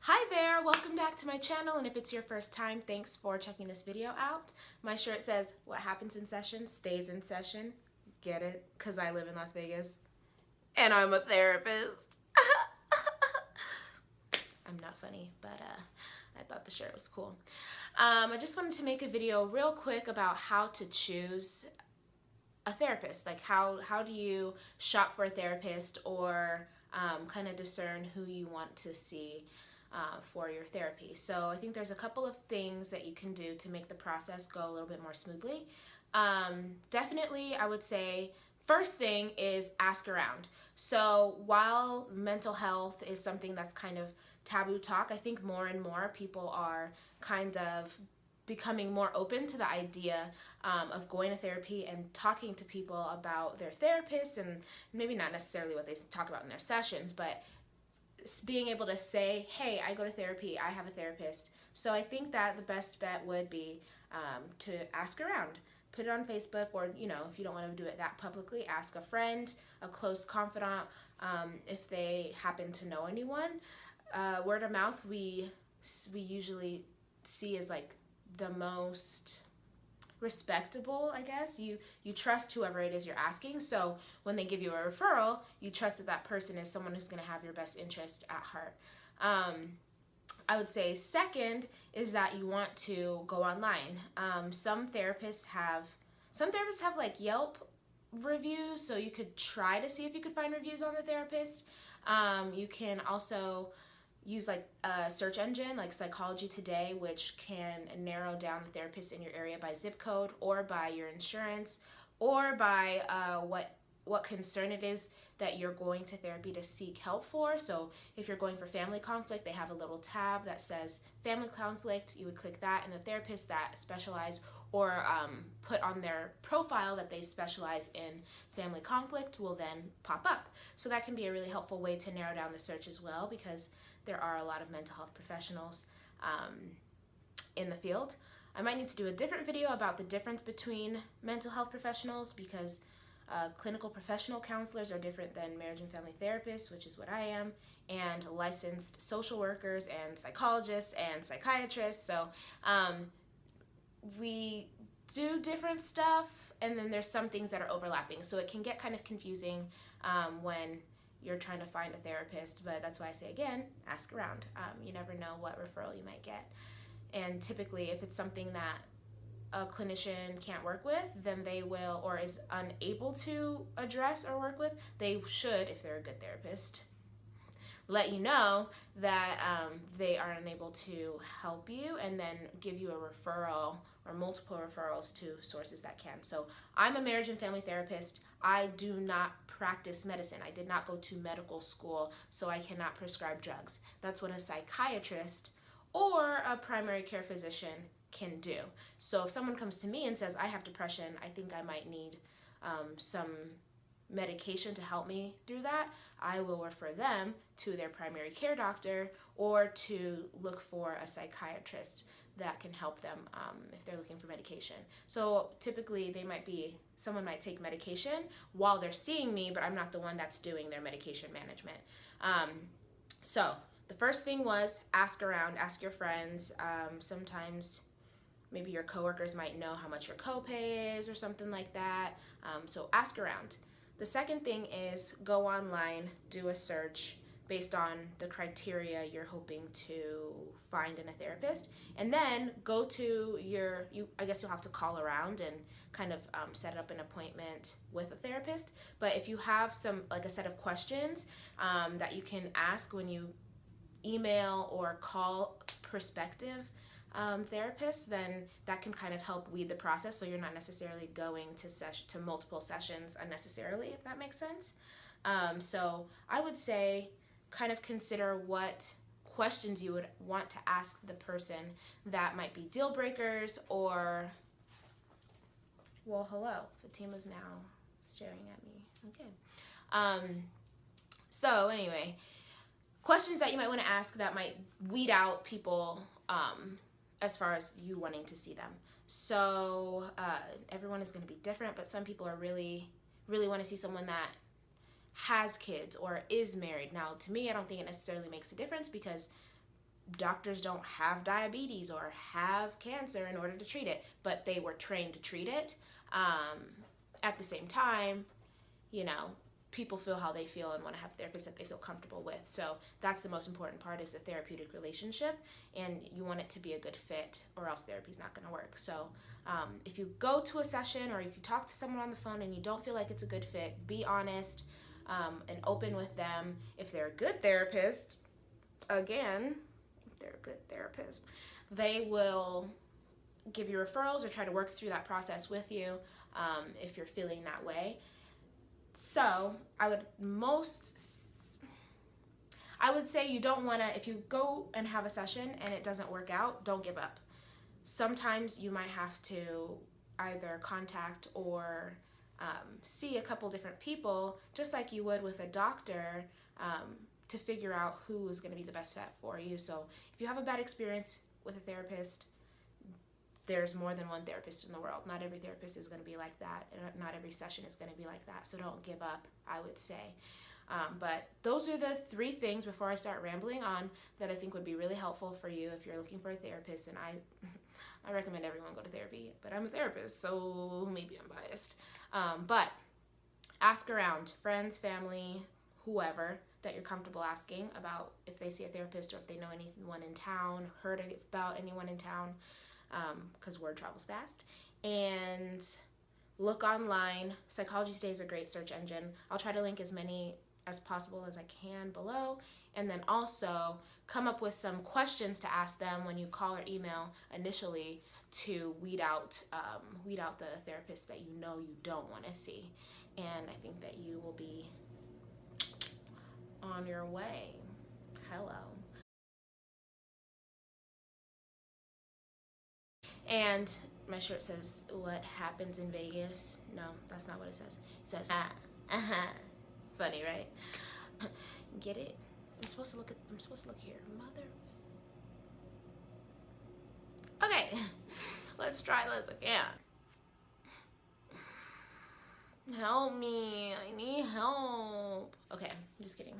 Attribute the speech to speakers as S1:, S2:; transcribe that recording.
S1: Hi there, welcome back to my channel, and if it's your first time, thanks for checking this video out. My shirt says, what happens in session stays in session. Get it? Because I live in Las Vegas and I'm a therapist. I'm not funny, but I thought the shirt was cool. I just wanted to make a video real quick about how to choose a therapist. Like how do you shop for a therapist, or kind of discern who you want to see for your therapy. So I think there's a couple of things that you can do to make the process go a little bit more smoothly. Definitely, I would say first thing is ask around. So while mental health is something that's kind of taboo talk, I think more and more people are kind of becoming more open to the idea of going to therapy and talking to people about their therapists, and maybe not necessarily what they talk about in their sessions, but being able to say, hey, I go to therapy, I have a therapist. So I think that the best bet would be to ask around. Put it on Facebook, or, you know, if you don't want to do it that publicly, ask a friend, a close confidant, if they happen to know anyone. Word of mouth, we usually see as like the most respectable, I guess. You trust whoever it is you're asking, so when they give you a referral, you trust that that person is someone who's going to have your best interest at heart. I would say second is that you want to go online. Some therapists have like Yelp reviews, so you could try to see if you could find reviews on the therapist. You can also use like a search engine like Psychology Today, which can narrow down the therapists in your area by zip code, or by your insurance, or by what concern it is that you're going to therapy to seek help for. So if you're going for family conflict, they have a little tab that says family conflict. You would click that, and the therapists that specialize or put on their profile that they specialize in family conflict will then pop up. So that can be a really helpful way to narrow down the search as well, because there are a lot of mental health professionals in the field. I might need to do a different video about the difference between mental health professionals, because clinical professional counselors are different than marriage and family therapists, which is what I am, and licensed social workers and psychologists and psychiatrists. So we do different stuff, and then there's some things that are overlapping. So it can get kind of confusing when you're trying to find a therapist, but that's why I say, again, ask around. You never know what referral you might get. And typically, if it's something that a clinician can't work with, then they will, or is unable to address or work with, they should, if they're a good therapist, let you know that they are unable to help you, and then give you a referral or multiple referrals to sources that can. So I'm a marriage and family therapist. I do not practice medicine. I did not go to medical school, so I cannot prescribe drugs. That's what a psychiatrist or a primary care physician can do. So if someone comes to me and says, I have depression, I think I might need some medication to help me through that, I will refer them to their primary care doctor, or to look for a psychiatrist that can help them if they're looking for medication. So typically someone might take medication while they're seeing me, but I'm not the one that's doing their medication management. So the first thing was ask around, ask your friends. Sometimes maybe your coworkers might know how much your copay is or something like that. So ask around. The second thing is go online, do a search based on the criteria you're hoping to find in a therapist, and then go to I guess you'll have to call around and kind of set up an appointment with a therapist. But if you have a set of questions that you can ask when you email or call prospective therapists, then that can kind of help weed the process, so you're not necessarily going to multiple sessions unnecessarily, if that makes sense. So I would say kind of consider what questions you would want to ask the person that might be deal breakers, or, well, hello, Fatima's now staring at me. Okay. So anyway, questions that you might want to ask that might weed out people as far as you wanting to see them. So everyone is going to be different, but some people are really want to see someone that has kids or is married. Now, to me, I don't think it necessarily makes a difference, because doctors don't have diabetes or have cancer in order to treat it, but they were trained to treat it. At the same time, you know, people feel how they feel and want to have therapists that they feel comfortable with. So that's the most important part, is the therapeutic relationship, and you want it to be a good fit, or else therapy's not going to work. So if you go to a session or if you talk to someone on the phone and you don't feel like it's a good fit, be honest and open with them. If they're a good therapist, again, if they're a good therapist, they will give you referrals or try to work through that process with you if you're feeling that way. So I would say you don't want to, if you go and have a session and it doesn't work out, don't give up. Sometimes you might have to either contact or see a couple different people, just like you would with a doctor, to figure out who is going to be the best fit for you. So if you have a bad experience with a therapist, there's more than one therapist in the world. Not every therapist is going to be like that. Not every session is going to be like that. So don't give up, I would say. But those are the 3 things, before I start rambling on, that I think would be really helpful for you if you're looking for a therapist. And I recommend everyone go to therapy, but I'm a therapist, so maybe I'm biased. But ask around, friends, family, whoever that you're comfortable asking about if they see a therapist or if they know anyone in town, heard about anyone in town, because word travels fast. And look online. Psychology Today is a great search engine. I'll try to link as many as possible as I can below, and then also come up with some questions to ask them when you call or email initially, to weed out the therapist that you know you don't want to see. And I think that you will be on your way. Hello. And my shirt says, "What happens in Vegas?" No, that's not what it says. It says, funny, right? Get it? I'm supposed to look here. Mother. Okay, let's try this again. Help me. I need help. Okay, I'm just kidding.